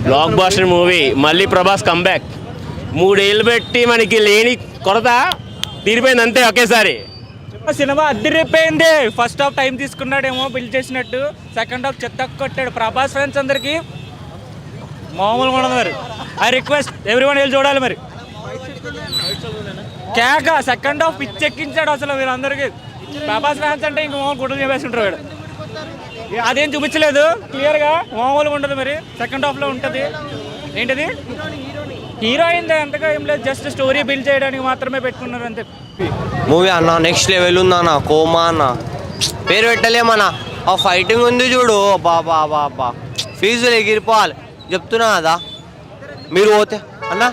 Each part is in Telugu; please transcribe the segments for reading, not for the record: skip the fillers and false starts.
Black buster movie. మళ్ళీ ప్రభాస్ కంబ్యాక్. 3 ఏళ్ళు పెట్టి మనకి లేని కొరత తీరిపోయింది అంతే ఒకేసారి. సినిమా అద్దరిపోయింది. ఫస్ట్ హాఫ్ టైం తీసుకున్నాడేమో బిల్డ్ చేసినట్టు, సెకండ్ హాఫ్ చెత్త కొట్టాడు. ప్రభాస్ ఫ్రెండ్స్ అందరికి మామూలుగా ఉండదు. మరి ఐ రిక్వెస్ట్ ఎవ్రీ వన్ వెళ్ళి చూడాలి. మరి కేక సెకండ్ హాఫ్ పిచ్చెక్కించాడు అసలు వీరందరికీ. ప్రభాస్ ఫ్యాన్స్ అంటే ఇంక మామూలు గుడ్డలు చెప్పేస్తుంటారు వీడు. అదేం చూపించలేదు క్లియర్గా, మామూలుగా ఉండదు. మరి సెకండ్ హాఫ్లో ఉంటుంది. ఏంటిది హీరోయిన్ అంతగా ఏం లేదు, జస్ట్ స్టోరీ బిల్డ్ చేయడానికి మాత్రమే పెట్టుకున్నారు అంతే. మూవీ అన్న నెక్స్ట్ లెవెల్ ఉందన్న. కోమా అన్న పేరు పెట్టలేమన్న. ఆ ఫైటింగ్ ఉంది చూడు, బాబా బాబా ఫీజులు ఎగిరిపోవాలి చెప్తున్నా కదా. మీరు పోతే అన్న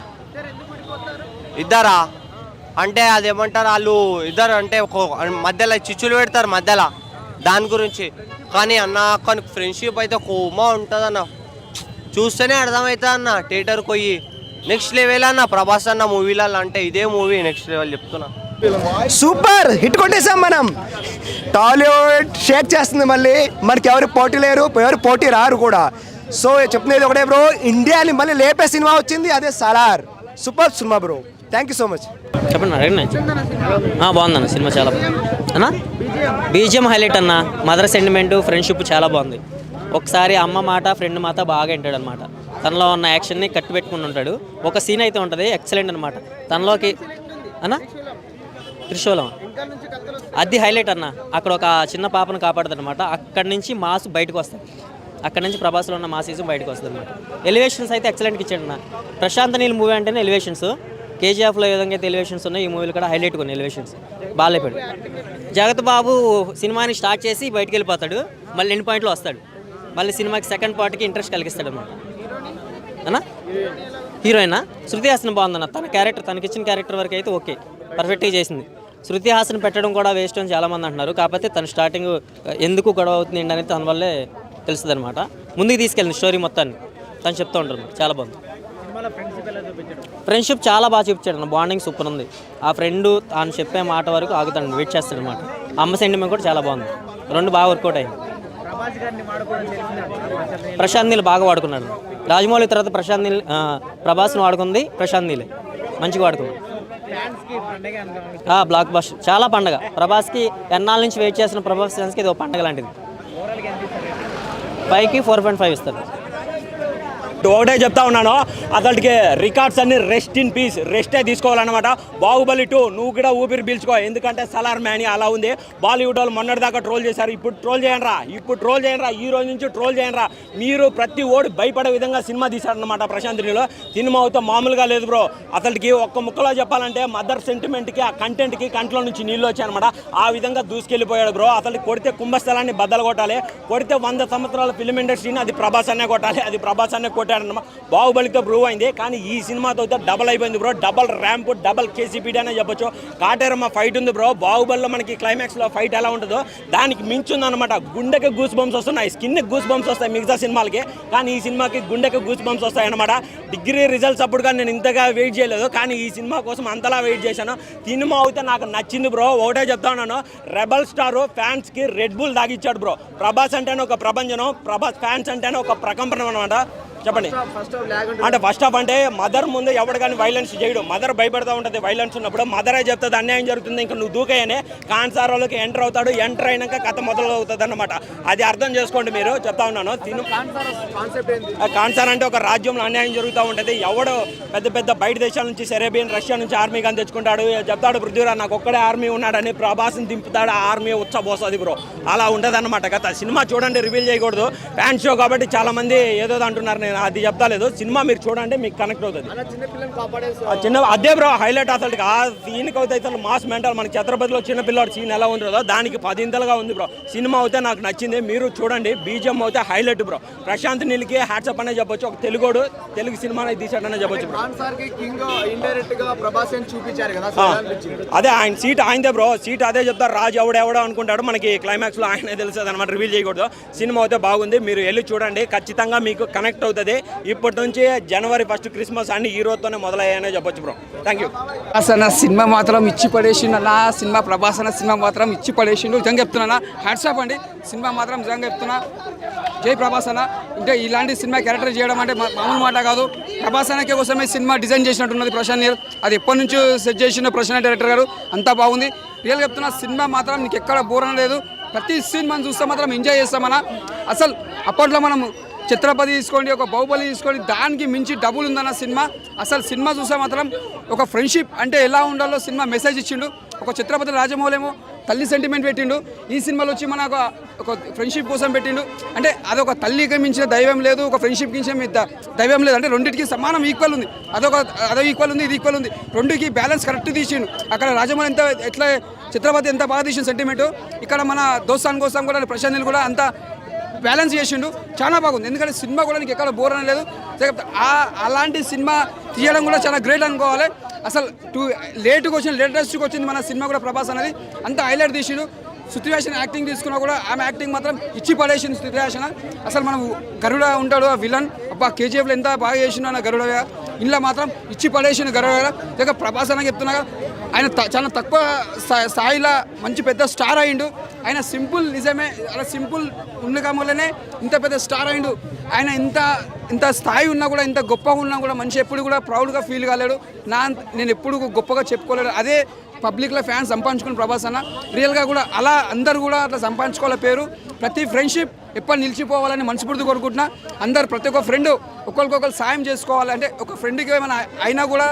ఇద్దరా అంటే అదేమంటారు వాళ్ళు ఇద్దరు అంటే మధ్యలో చిచ్చులు పెడతారు మధ్యలో దాని గురించి. కానీ అన్న కానీ ఫ్రెండ్షిప్ అయితే కోమా ఉంటుంది అన్న, చూస్తేనే అర్థమవుతుంది అన్న. థియేటర్కి పోయి నెక్స్ట్ లెవెల్ అన్న ప్రభాస్ అన్న మూవీలలో అంటే ఇదే మూవీ నెక్స్ట్ లెవెల్ చెప్తున్నా. సూపర్ హిట్ కొట్టేసాం మనం. టాలీవుడ్ షేక్ చేస్తుంది మళ్ళీ. మనకి ఎవరు పోటీ లేరు, ఎవరు పోటీ రారు కూడా. సో చెప్తున్నది ఒకటే బ్రో, ఇండియాని మళ్ళీ లేపే సినిమా వచ్చింది, అదే Salaar. Super cinema bro, thank you so much. చెప్పండి బాగుందన్న సినిమా చాలా అన్న. బీజిఎం హైలైట్ అన్న. మదర్ సెంటిమెంట్ ఫ్రెండ్షిప్ చాలా బాగుంది. ఒకసారి అమ్మ మాట ఫ్రెండ్ మాట బాగా వింటాడు అనమాట. తనలో ఉన్న యాక్షన్ని కట్టు పెట్టుకుని ఉంటాడు. ఒక సీన్ అయితే ఉంటుంది ఎక్సలెంట్ అనమాట తనలోకి అన్న. త్రిశూలం అది హైలైట్ అన్న. అక్కడ ఒక చిన్న పాపను కాపాడుతుంది అనమాట. అక్కడి నుంచి మాస్ బయటకు వస్తాయి. అక్కడ నుంచి ప్రభాస్లో ఉన్న మాసీజం బయటకు వస్తుంది అనమాట. ఎలివేషన్స్ అయితే ఎక్సలెంట్గా ఇచ్చాడు అన్న. ప్రశాంత్ నీల్ మూవీ అంటేనే ఎలివేషన్స్. కేజీఎఫ్లో ఏ విధంగా అయితే ఎలివేషన్స్ ఉన్నాయి, ఈ మూవీలో కూడా హైలైట్ కొన్ని ఎలివేషన్స్ బాగా లేపాడు. జగత్ బాబు సినిమాని స్టార్ట్ చేసి బయటకు వెళ్ళిపోతాడు, మళ్ళీ ఎండ్ పాయింట్లో వస్తాడు. మళ్ళీ సినిమాకి సెకండ్ పార్ట్కి ఇంట్రెస్ట్ కలిగిస్తాడు అనమాట అన్న. హీరోయినా శృతి హాసన్ బాగుందన్న. తన క్యారెక్టర్ తనకిచ్చిన క్యారెక్టర్ వరకు అయితే ఓకే, పర్ఫెక్ట్గా చేసింది. శృతి హాసన్ పెట్టడం కూడా వేస్ట్ అని చాలామంది అంటున్నారు. కాకపోతే తన స్టార్టింగ్ ఎందుకు గొడవ అవుతుంది అనేది తన వల్లే తెలుస్తుంది అనమాట. ముందుకు తీసుకెళ్ళింది స్టోరీ మొత్తాన్ని తను చెప్తూ ఉంటారు. చాలా బాగుంది. ఫ్రెండ్షిప్ చాలా బాగా చూపించాడు అన్న. బాండింగ్ సూపర్ ఉంది. ఆ ఫ్రెండ్ తాను చెప్పే మాట వరకు ఆగుతాడు, వెయిట్ చేస్తాడు అనమాట. అమ్మ సెంటిమెంట్ కూడా చాలా బాగుంది. రెండు బాగా వర్కౌట్ అయింది. ప్రశాంత్ నీల్ బాగా వాడుకున్నాడు. రాజమౌళి తర్వాత ప్రభాస్ని వాడుకుంది ప్రశాంత్ నీలే, మంచిగా వాడుకుంది. బ్లాక్ బస్టర్ చాలా పండగ. ప్రభాస్కి ఎన్నాళ్ళ నుంచి వెయిట్ చేసిన ప్రభాస్ ఫ్యాన్స్కి ఇది ఒక పండగ లాంటిది. 5కి 4.5 ఇస్తారు. ఒకటే చెప్తా ఉన్నాను, అతడికి రికార్డ్స్ అన్ని రెస్ట్ ఇన్ పీస్, రెస్టే తీసుకోవాలన్నమాట. బాహుబలి 2 నువ్వు కూడా ఊపిరి పీల్చుకో, ఎందుకంటే సలార్ మ్యాని అలా ఉంది. బాలీవుడ్ వాళ్ళు మొన్నటిదాకా ట్రోల్ చేశారు, ఇప్పుడు ట్రోల్ చేయండిరా, ఈ రోజు నుంచి ట్రోల్ చేయండిరా. మీరు ప్రతి ఓడి భయపడే విధంగా సినిమా తీశారనమాట ప్రశాంత్ నీలో. సినిమా అయితే మామూలుగా లేదు బ్రో. అతడికి ఒక్క ముక్కలో చెప్పాలంటే మదర్ సెంటిమెంట్కి ఆ కంటెంట్కి కంట్లో నుంచి నీళ్ళు వచ్చాయన్నమాట. ఆ విధంగా దూసుకెళ్ళిపోయాడు బ్రో. అతడికి కొడితే కుంభస్థలాన్ని బద్దలు కొట్టాలి, కొడితే 100 సంవత్సరాల ఫిల్మ్ ఇండస్ట్రీని అది ప్రభాస్ అనే కొట్టాలి, అది ప్రభాస్ అనే కొట్టాడన్నమాట. బాహుబలితో ప్రూవ్ అయింది. కానీ ఈ సినిమాతో అయితే డబల్ అయిపోయింది బ్రో. డబల్ ర్యాంప్, డబల్ కేసీపీడీ అనే చెప్పొచ్చు. కాటేరమ్మ ఫైట్ ఉంది బ్రో. బాహుబలిలో మనకి క్లైమాక్స్లో ఫైట్ ఎలా ఉంటుందో దానికి మించుంది అనమాట. గుండెకి గూస్ బంప్స్ వస్తున్నాయి, స్కిన్కి గూస్ బంప్స్ వస్తాయి మిగతా సినిమాలకి, కానీ ఈ సినిమాకి గుండెకి గూస్ బంప్స్ వస్తాయి అనమాట. డిగ్రీ రిజల్ట్స్ అప్పుడు కానీ నేను ఇంతగా వెయిట్ చేయలేదు, కానీ ఈ సినిమా కోసం అంతలా వెయిట్ చేశాను. సినిమా అయితే నాకు నచ్చింది బ్రో. ఒకటే చెప్తా ఉన్నాను, రెబల్ స్టార్ ఫ్యాన్స్కి రెడ్ బుల్ దాగిచ్చాడు బ్రో. ప్రభాస్ అంటేనే ఒక ప్రపంచం, ప్రభాస్ ఫ్యాన్స్ అంటేనే ఒక ప్రకంపనం అనమాట. చెప్పండి అంటే ఫస్ట్ హాఫ్ అంటే మదర్ ముందు ఎవడు కానీ వైలెన్స్ చేయడు. మదర్ భయపడుతూ ఉంటుంది వైలెన్స్ ఉన్నప్పుడు. మదరే చెప్తుంది అన్యాయం జరుగుతుంది, ఇంకా నువ్వు దూకేయనే కాన్సారాలోకి ఎంటర్ అవుతాడు. ఎంటర్ అయినాక కథ మొదలు అవుతుంది అన్నమాట. అది అర్థం చేసుకోండి మీరు. చెప్తా ఉన్నాను, కాన్సార్ అంటే ఒక రాజ్యంలో అన్యాయం జరుగుతూ ఉంటుంది. ఎవడు పెద్ద పెద్ద బయట దేశాల నుంచి సెరేబియన్ రష్యా నుంచి ఆర్మీ కానీ తెచ్చుకుంటాడు. చెప్తాడు పృథ్వీరాజ్ నాకు ఒక్కడే ఆర్మీ ఉన్నాడని, ప్రభాస్ని దింపుతాడు, ఆ ఆర్మీ ఉచ్చబోస్తుంది బ్రో. అలా ఉంటుంది అన్నమాట కథ. సినిమా చూడండి, రివీల్ చేయకూడదు. ఫ్యాన్ షో కాబట్టి చాలా మంది ఏదో అంటున్నారు, నేను అది చెప్తా లేదు. సినిమా మీరు చూడండి, మీకు కనెక్ట్ అవుతుంది. చిన్న అదే బ్రో హైలైట్. అసలు ఆ సీన్కి అయితే అసలు మాస్ మెంటల్. మనకి ఛత్రపతిలో చిన్న పిల్లవాడు సీన్ ఎలా ఉంటుందో దానికి 10 ఇంతలుగా ఉంది బ్రో. సినిమా అయితే నాకు నచ్చింది, మీరు చూడండి. బీజిఎం అయితే హైలైట్ బ్రో. ప్రశాంత్ నీల్కి హ్యాట్సప్ అనే చెప్పొచ్చు. ఒక తెలుగు సినిమాని తీసాడనే చెప్పొచ్చు బ్రో. అదే ఆయన సీట్ ఆయనదే బ్రో. సీట్ అదే చెప్తారు, రాజు ఎవడెవడో అనుకుంటాడు. మనకి క్లైమాక్స్ లో ఆయనే తెలుస్తుంది అనమాట. రివీల్ చేయకూడదు. సినిమా అయితే బాగుంది, మీరు వెళ్ళి చూడండి, ఖచ్చితంగా మీకు కనెక్ట్ అవుతుంది. ఇప్పటి నుంచి జనవరి 1 క్రిస్మస్ అన్ని ఈ రోజుతోనే మొదలయ్యాయనే చెప్పొచ్చు బ్రో. Thank you. అన్న సినిమా మాత్రం ఇచ్చి పడేసిండు అన్న. సినిమా ప్రభాస్ అన్న సినిమా మాత్రం ఇచ్చి పడేసిండు. నిజంగా చెప్తున్నా, హ్యాట్సాప్ అండి. సినిమా మాత్రం నిజంగా చెప్తున్నా జై ప్రభాస్ అన్న. అంటే ఇలాంటి సినిమా క్యారెక్టర్ చేయడం అంటే మామూలు మాట కాదు. ప్రభాస్ అన్నకి కోసమే సినిమా డిజైన్ చేసినట్టున్నది ప్రశాంత్ నీల్. అది ఎప్పటి నుంచో సెట్ చేసిన ప్రశాంత్ డైరెక్టర్ గారు. అంతా బాగుంది. రియల్గా చెప్తున్నా, సినిమా మాత్రం నీకు ఎక్కడ బోర్ అనలేదు. ప్రతి సీన్ మనం చూస్తే మాత్రం ఎంజాయ్ చేస్తామన్నా. అసలు అప్పట్లో మనం ఛత్రపతి తీసుకోండి, ఒక బాహుబలి తీసుకోండి, దానికి మించి డబుల్ ఉందన్న సినిమా. అసలు సినిమా చూస్తే మాత్రం ఒక ఫ్రెండ్షిప్ అంటే ఎలా ఉండాలో సినిమా మెసేజ్ ఇచ్చిండు. ఒక ఛత్రపతి రాజమౌళి ఏమో తల్లి సెంటిమెంట్ పెట్టిండు, ఈ సినిమాలో వచ్చి మన ఒక ఫ్రెండ్షిప్ కోసం పెట్టిండు. అంటే అదొక తల్లికి మించిన దైవం లేదు, ఒక ఫ్రెండ్షిప్ మించిన దైవం లేదు. అంటే రెండింటికి సమానం ఈక్వల్ ఉంది. అదో ఈక్వల్ ఉంది, ఇది ఈక్వల్ ఉంది. రెండుకి బ్యాలెన్స్ కరెక్ట్ తీసిండు. అక్కడ రాజమౌళి ఎట్లా ఛత్రపతి ఎంత బాగా తీసిన సెంటిమెంట్, ఇక్కడ మన దోస్తాన్ కోసం కూడా ప్రశాంత్ నీల్ కూడా అంత బ్యాలెన్స్ చేసిండు. చాలా బాగుంది. ఎందుకంటే సినిమా కూడా నీకు ఎక్కడ బోర్ అనలేదు. అలాంటి సినిమా తీయడం కూడా చాలా గ్రేట్ అనుకోవాలి. అసలు లేటెస్ట్గా వచ్చింది మన సినిమా కూడా ప్రభాస్ అనేది. అంత హైలైట్ తీసిండు. శృతి హాసన్ యాక్టింగ్ తీసుకున్నా కూడా ఆమె యాక్టింగ్ మాత్రం ఇచ్చి పడేసింది శృతి హాసన్. అసలు మనం గరుడ ఉంటాడు ఆ విలన్, అబ్బా కేజీఎఫ్లో ఎంత బాగా చేసిండు అన్న గరుడ, ఇంట్లో మాత్రం ఇచ్చి పడేసిన గరుడ. ఇక ప్రభాస్ అన్న చెప్తున్నా, ఆయన చాలా తక్కువ స్థాయిలో మంచి పెద్ద స్టార్ అయ్యిండు. ఆయన సింపుల్, నిజమే అలా సింపుల్ ఉండగా వల్లనే ఇంత పెద్ద స్టార్ అయ్యిండు. ఆయన ఇంత స్థాయి ఉన్నా కూడా, ఇంత గొప్పగా ఉన్నా కూడా మనిషి ఎప్పుడు కూడా ప్రౌడ్గా ఫీల్ కాలేడు. నేను ఎప్పుడు గొప్పగా చెప్పుకోలేడు. అదే పబ్లిక్లో ఫ్యాన్స్ సంపాదించుకుని ప్రభాస్ అన్న. రియల్గా కూడా అలా అందరు కూడా అట్లా సంపాదించుకోవాలి పేరు. ప్రతి ఫ్రెండ్షిప్ ఎప్పుడు నిలిచిపోవాలని మనస్ఫూర్తి కోరుకుంటున్నా. అందరు ప్రతి ఒక్క ఫ్రెండ్ ఒకరికొకరు సాయం చేసుకోవాలి. అంటే ఒక ఫ్రెండ్కి ఏమైనా అయినా కూడా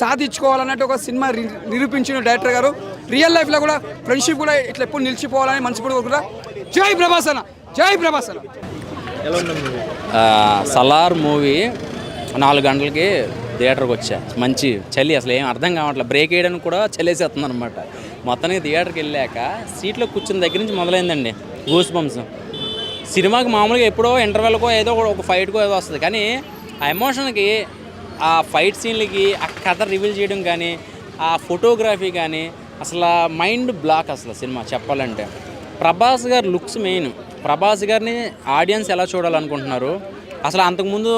సాధించుకోవాలన్నట్టు ఒక సినిమా నిరూపించిన డైరెక్టర్ గారు. రియల్ లైఫ్లో కూడా ఫ్రెండ్షిప్ కూడా ఇట్లా ఎప్పుడు నిలిచిపోవాలని మనస్ఫూర్తి కోరుకుంటా. జై ప్రభాస్ అన్న, జై ప్రభాస్ అన్న. సలార్ మూవీ 4 గంటలకి థియేటర్కి వచ్చా. మంచి చలి, అసలు ఏం అర్థం కావట్లేదు. బ్రేక్ వేయడానికి కూడా చలేసేస్తుంది అనమాట. మొత్తానికి థియేటర్కి వెళ్ళాక సీట్లో కూర్చున్న దగ్గర నుంచి మొదలైందండి గూస్ బంప్స్. సినిమాకి మామూలుగా ఎప్పుడో ఇంటర్వెల్కో ఏదో ఒక ఫైట్కో ఏదో వస్తుంది, కానీ ఆ ఎమోషన్కి, ఆ ఫైట్ సీన్లకి, ఆ కథ రివీల్ చేయడం కానీ, ఆ ఫోటోగ్రఫీ కానీ అసలు మైండ్ బ్లాక్ అసలు సినిమా చెప్పాలంటే. ప్రభాస్ గారు లుక్స్ మెయిన్. ప్రభాస్ గారిని ఆడియన్స్ ఎలా చూడాలనుకుంటున్నారు, అసలు అంతకుముందు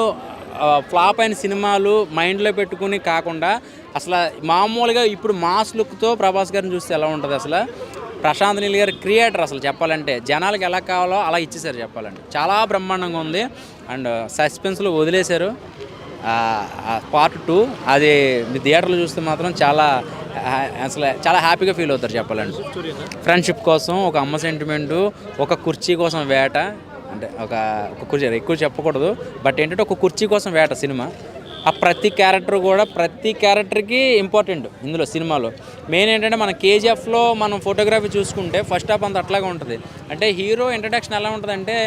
ఫ్లాప్ అయిన సినిమాలు మైండ్లో పెట్టుకుని కాకుండా అసలు మామూలుగా ఇప్పుడు మాస్ లుక్తో ప్రభాస్ గారిని చూస్తే ఎలా ఉంటుంది. అసలు ప్రశాంత్ నీల్ గారి క్రియేటర్ అసలు చెప్పాలంటే జనాలకు ఎలా కావాలో అలా ఇచ్చేసారు చెప్పాలంటే. చాలా బ్రహ్మాండంగా ఉంది. అండ్ సస్పెన్స్లో వదిలేశారు. పార్ట్ 2 అది మీ థియేటర్లో చూస్తే మాత్రం అసలు చాలా హ్యాపీగా ఫీల్ అవుతారు చెప్పాలంటే. ఫ్రెండ్షిప్ కోసం ఒక అమ్మ సెంటిమెంటు, ఒక కుర్చీ కోసం వేట. అంటే ఒక కుర్చీ ఎక్కువ చెప్పకూడదు, బట్ ఏంటంటే ఒక కుర్చీ కోసం వేట సినిమా. ఆ ప్రతి క్యారెక్టర్కి ఇంపార్టెంట్ ఇందులో సినిమాలో. మెయిన్ ఏంటంటే మన కేజీఎఫ్లో మనం ఫోటోగ్రఫీ చూసుకుంటే ఫస్ట్ హాఫ్ అంత అట్లాగే ఉంటుంది. అంటే హీరో ఇంట్రడక్షన్ ఎలా ఉంటుందంటే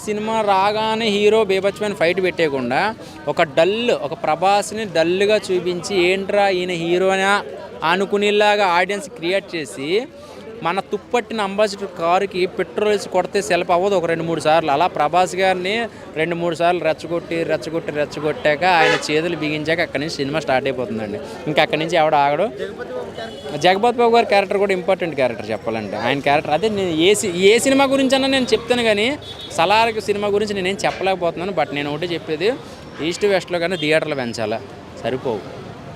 సినిమా రాగానే హీరో బేబచ్చమైన ఫైట్ పెట్టేయకుండా ఒక ప్రభాస్ని డల్గా చూపించి ఏంట్రా ఈయన హీరోనా అనుకునేలాగా ఆడియన్స్ క్రియేట్ చేసి మన తుప్పట్టిన అంబాసిడర్ కారుకి పెట్రోల్ వేసి కొడితే సెల్ఫ్ అవ్వదు ఒక 2-3 సార్లు. అలా ప్రభాస్ గారిని 2-3 సార్లు రెచ్చగొట్టాక ఆయన చేతులు బిగించాక అక్కడి నుంచి సినిమా స్టార్ట్ అయిపోతుందండి. ఇంకా అక్కడి నుంచి ఎవడ ఆగడు. జగపతి బాబు గారి క్యారెక్టర్ కూడా ఇంపార్టెంట్ క్యారెక్టర్ చెప్పాలంటే. ఆయన క్యారెక్టర్ అదే నేను ఏ సినిమా గురించి అన్నా నేను చెప్తాను, కానీ సలార్ సినిమా గురించి నేనేం చెప్పలేకపోతున్నాను. బట్ నేను ఒకటే చెప్పేది, ఈస్ట్ వెస్ట్లో కానీ థియేటర్లు పెంచాలా, సరిపోవు.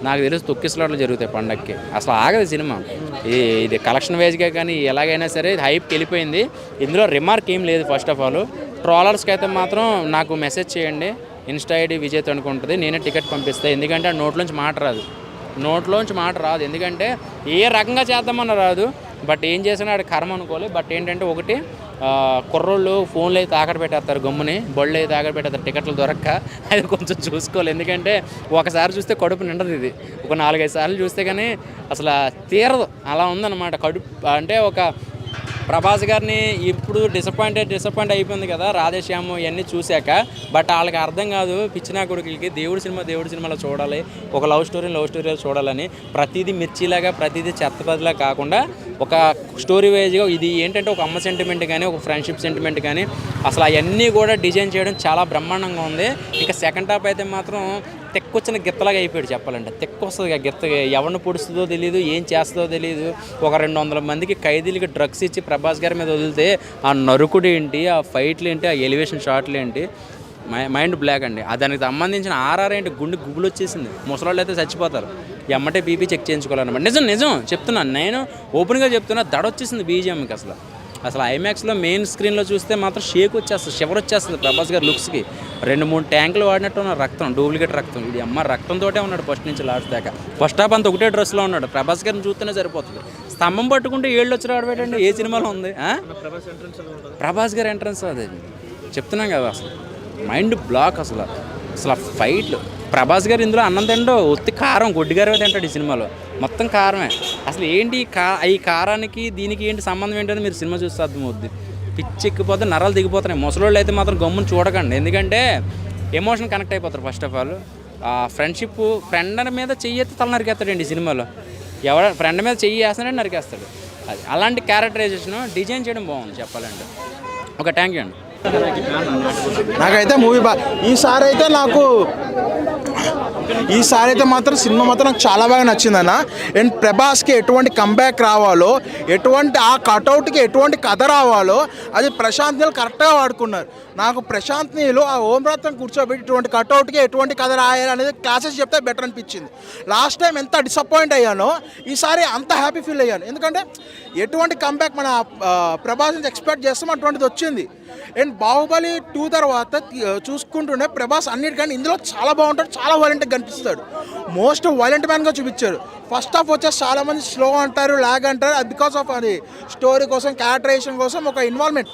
నాకు తెలిసి తొక్కిసలాట్లు జరుగుతాయి పండక్కి. అసలు ఆగదు సినిమా. ఇది కలెక్షన్ వైజ్గా కానీ ఎలాగైనా సరే హైప్కి వెళ్ళిపోయింది. ఇందులో రిమార్క్ ఏం లేదు. ఫస్ట్ ఆఫ్ ఆల్ ట్రోలర్స్కి అయితే మాత్రం నాకు మెసేజ్ చేయండి. ఇన్స్టా ఐడి విజయ్ అనుకుంటుంది, నేనే టికెట్ పంపిస్తాను. ఎందుకంటే నోట్లోంచి మాట రాదు. ఎందుకంటే ఏ రకంగా చేద్దామన్న రాదు. బట్ ఏం చేసినా ఆడ కర్మ అనుకోవాలి. బట్ ఏంటంటే ఒకటి, కుర్రోళ్ళు ఫోన్లు అయితే తాకట్టు పెట్టేస్తారు, గమ్ముని బళ్ళు అయితే తాకట్టు పెట్టేస్తారు టికెట్లు దొరక్క. అది కొంచెం చూసుకోవాలి. ఎందుకంటే ఒకసారి చూస్తే కడుపు నిండదు. ఇది ఒక 4-5 సార్లు చూస్తే కానీ అసలు తీరదు. అలా ఉందన్నమాట కడుపు. అంటే ఒక ప్రభాస్ గారిని ఇప్పుడు డిసప్పాయింట్ అయిపోయింది కదా రాధేశ్యాము ఇవన్నీ చూశాక. బట్ వాళ్ళకి అర్థం కాదు, పిచ్చినా కొడుకులకి దేవుడి సినిమాలో చూడాలి, ఒక లవ్ స్టోరీలో చూడాలని. ప్రతిదీ మిర్చిలాగా, ప్రతిదీ చెత్తపదిలా కాకుండా ఒక స్టోరీ వైజ్గా ఇది ఏంటంటే ఒక అమ్మ సెంటిమెంట్ కానీ, ఒక ఫ్రెండ్షిప్ సెంటిమెంట్ కానీ అసలు అవన్నీ కూడా డిజైన్ చేయడం చాలా బ్రహ్మాండంగా ఉంది. ఇక సెకండ్ హాఫ్ అయితే మాత్రం తెక్కొచ్చిన గిత్తలాగా అయిపోయాడు చెప్పాలంటే. తెక్కొస్తుంది గిత్త, ఎవరిని పొడుస్తుందో తెలియదు, ఏం చేస్తుందో తెలియదు. ఒక 200 మందికి ఖైదీలకి డ్రగ్స్ ఇచ్చి ప్రభాస్ గారి మీద వదిలితే ఆ నరుకుడు ఏంటి, ఆ ఫైట్లు ఏంటి, ఆ ఎలివేషన్ షాట్లు ఏంటి, మైండ్ బ్లాక్ అండి. దానికి సంబంధించిన ఆర్ఆర్ ఏంటి, గుబులు వచ్చేసింది. ముసలాళ్ళు అయితే చచ్చిపోతారు. ఎమ్మటే బీపీ చెక్ చేయించుకోవాలన్నమాట. నిజం చెప్తున్నాను, నేను ఓపెన్గా చెప్తున్నా. దడొచ్చేసింది బీజిఎంకి. అసలు అసలు ఐమాక్స్లో మెయిన్ స్క్రీన్లో చూస్తే మాత్రం షేక్ వచ్చేస్తుంది, షివర్ వచ్చేస్తుంది ప్రభాస్ గారి లుక్స్కి. 2-3 ట్యాంకులు వాడినట్టు ఉన్న రక్తం, డూప్లికేట్ రక్తం. ఇది అమ్మ రక్తంతోటే ఉన్నాడు ఫస్ట్ నుంచి లాస్ట్ దాకా. ఫస్ట్ హాఫ్ అంతా ఒకటే డ్రెస్లో ఉన్నాడు. ప్రభాస్ గారిని చూస్తేనే సరిపోతుంది. స్తంభం పట్టుకుంటే ఏళ్ళు వచ్చి రావడం ఏ సినిమాలో ఉంది? ప్రభాస్ గారి ఎంట్రన్స్ అది చెప్తున్నాం కదా, అసలు మైండ్ బ్లాక్. అసలు ఫైట్లు ప్రభాస్ గారు ఇందులో అన్నం తిండో ఒత్తి కారం గొడ్డిగారే తింటాడు ఈ సినిమాలో, మొత్తం కారమే. అసలు ఏంటి ఈ కారానికి దీనికి ఏంటి సంబంధం ఏంటని మీరు సినిమా చూస్తే అర్థమవుద్ది. పిచ్చెక్కిపోతే నరాలు దిగిపోతున్నాయి. ముసలోళ్ళు అయితే మాత్రం గమ్మును చూడకండి, ఎందుకంటే ఎమోషన్ కనెక్ట్ అయిపోతారు. First of all friendship, friend మీద చెయ్యి ఎత్తి తల నరికేస్తాడండి ఈ సినిమాలో. ఫ్రెండ్ మీద చెయ్యి వేస్తాడంటే నరికేస్తాడు. అది అలాంటి క్యారెక్టరైజేషన్ డిజైన్ చేయడం బాగుంది చెప్పాలంటే. ఒక థ్యాంక్ యూ అండి. నాకైతే మూవీ ఈసారి అయితే మాత్రం సినిమా మాత్రం నాకు చాలా బాగా నచ్చిందన్న. అండ్ ప్రభాస్కి ఎటువంటి కంబ్యాక్ రావాలో, ఎటువంటి ఆ కటౌట్కి ఎటువంటి కథ రావాలో అది ప్రశాంత్ నీల్ కరెక్ట్గా వాడుకున్నారు. నాకు ప్రశాంత్ నీల్ ఆ ఓం రాత్రం కూర్చోబెట్టి ఇటువంటి కటౌట్కి ఎటువంటి కథ రాయాలి అనేది క్లాసెస్ చెప్తే బెటర్ అనిపించింది. లాస్ట్ టైం ఎంత డిసప్పాయింట్ అయ్యానో ఈసారి అంత హ్యాపీ ఫీల్ అయ్యాను. ఎందుకంటే ఎటువంటి కంబ్యాక్ మన ప్రభాస్ నుంచి ఎక్స్పెక్ట్ చేస్తాం అటువంటిది వచ్చింది. అండ్ బాహుబలి 2 తర్వాత చూసుకుంటూనే ప్రభాస్ అన్నిటికంటే ఇందులో చాలా బాగుంటాడు, చాలా వైలెంట్గా కనిపిస్తాడు. మోస్ట్ వైలెంట్ మ్యాన్గా చూపించారు. ఫస్ట్ హాఫ్ వచ్చేసి చాలామంది స్లో అంటారు, ల్యాగ్ అంటారు. అది బికాస్ ఆఫ్ అది స్టోరీ కోసం, క్యారెక్టరైజేషన్ కోసం, ఒక ఇన్వాల్వ్మెంట్.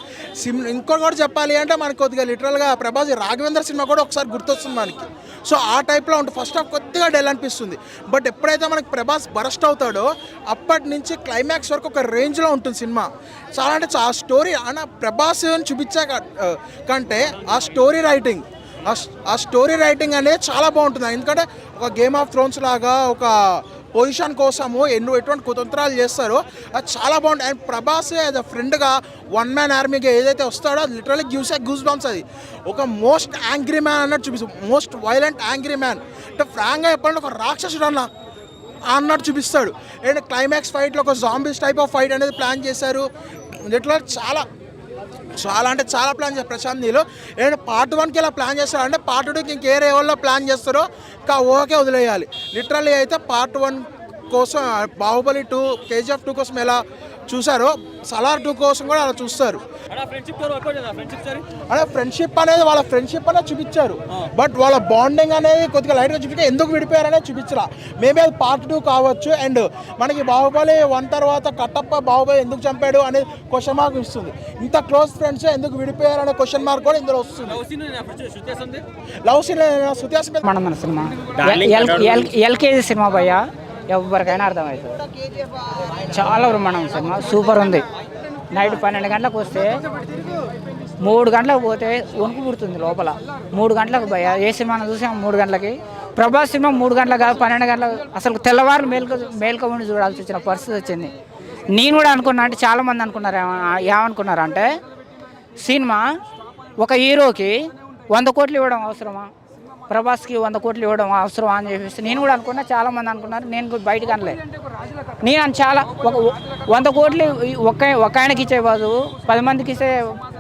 ఇంకోటి కూడా చెప్పాలి అంటే మనకి కొద్దిగా లిటరల్గా ప్రభాస్ రాఘవేంద్ర సినిమా కూడా ఒకసారి గుర్తొస్తుంది మనకి. సో ఆ టైప్లో ఉంటుంది. ఫస్ట్ హాఫ్ కొద్దిగా డల్ అనిపిస్తుంది. బట్ ఎప్పుడైతే మనకి ప్రభాస్ బరస్ట్ అవుతాడో అప్పటి నుంచి క్లైమాక్స్ వరకు ఒక రేంజ్లో ఉంటుంది సినిమా. చాలా అంటే ఆ స్టోరీ అన్న ప్రభాస్ చూపించే కంటే ఆ స్టోరీ రైటింగ్ అనేది చాలా బాగుంటుంది. ఎందుకంటే ఒక గేమ్ ఆఫ్ థ్రోన్స్ లాగా ఒక పొజిషన్ కోసము ఎటువంటి కుతంత్రాలు చేస్తారో అది చాలా బాగుంటుంది. అండ్ ప్రభాస్ యాజ్ అ ఫ్రెండ్గా వన్ మ్యాన్ ఆర్మీగా ఏదైతే వస్తాడో అది literally gives a goose bumps. అది ఒక మోస్ట్ యాంగ్రీ మ్యాన్ అన్నట్టు చూపిస్తుంది. మోస్ట్ వైలెంట్ యాంగ్రీ మ్యాన్ అంటే ఫ్రాంక్గా చెప్పాలంటే ఒక రాక్షసుడు అన్నట్టు చూపిస్తాడు. అండ్ క్లైమాక్స్ ఫైట్లో ఒక జాంబీస్ టైప్ ఆఫ్ ఫైట్ అనేది ప్లాన్ చేశారు. ఇట్లా చాలా అంటే చాలా ప్లాన్ చేస్తారు ప్రశాంత్ నీల్. అండ్ పార్ట్ 1కి ఇలా ప్లాన్ చేస్తారంటే పార్ట్ 2కి ఇంకే లెవెల్లో ప్లాన్ చేస్తారో ఇంకా ఓకే వదిలేయాలి. లిటరల్లీ అయితే పార్ట్ 1 కోసం బాహుబలి 2, KGF 2 కోసం ఎలా చూసారో సలార్ 2 కోసం కూడా అలా చూస్తారు. అదే ఫ్రెండ్షిప్ అనేది వాళ్ళ ఫ్రెండ్షిప్ అనేది చూపించారు. బట్ వాళ్ళ బాండింగ్ అనేది కొద్దిగా లైట్గా చూపించారు. ఎందుకు విడిపోయారనేది చూపించరా. మేబీ అది పార్ట్ 2 కావచ్చు. అండ్ మనకి బాహుబలి 1 తర్వాత కట్టప్ప బాహుబలి ఎందుకు చంపాడు అనేది క్వశ్చన్ మార్క్ ఇస్తుంది. ఇంత క్లోజ్ ఫ్రెండ్స్ ఎందుకు విడిపోయారు అనే క్వశ్చన్ మార్క్ కూడా ఇందులో వస్తుంది. లవ్ సీన్ శృతి మన సినిమా ఎల్కేజీ సినిమా భయ్యా, ఎవరికైనా అర్థమవుతుంది. చాలా బ్రహ్మాండం సినిమా, సూపర్ ఉంది. నైట్ 12 గంటలకు వస్తే 3 గంటలకు పోతే వణుకు పుడుతుంది లోపల. 3 గంటలకు భయ్యా ఏ సినిమాను చూసాం 3 గంటలకి. ప్రభాస్ సినిమా 3 గంటలకు కాదు 12 గంటలకు, అసలు తెల్లవారు మేల్క ఉండి చూడాల్సి వచ్చిన పరిస్థితి వచ్చింది. నేను కూడా అనుకున్నా, అంటే చాలామంది అనుకున్నారు ఏమనుకున్నారంటే సినిమా ఒక హీరోకి 100 కోట్లు ఇవ్వడం అవసరమా, ప్రభాస్కి 100 కోట్లు ఇవ్వడం అవసరమా అని చెప్పేసి నేను కూడా అనుకున్నా. చాలామంది అనుకున్నారు, నేను బయటకు అనలే. నేను చాలా 100 కోట్లు ఒక ఆయనకి ఇచ్చే బదులు 10 మందికి ఇస్తే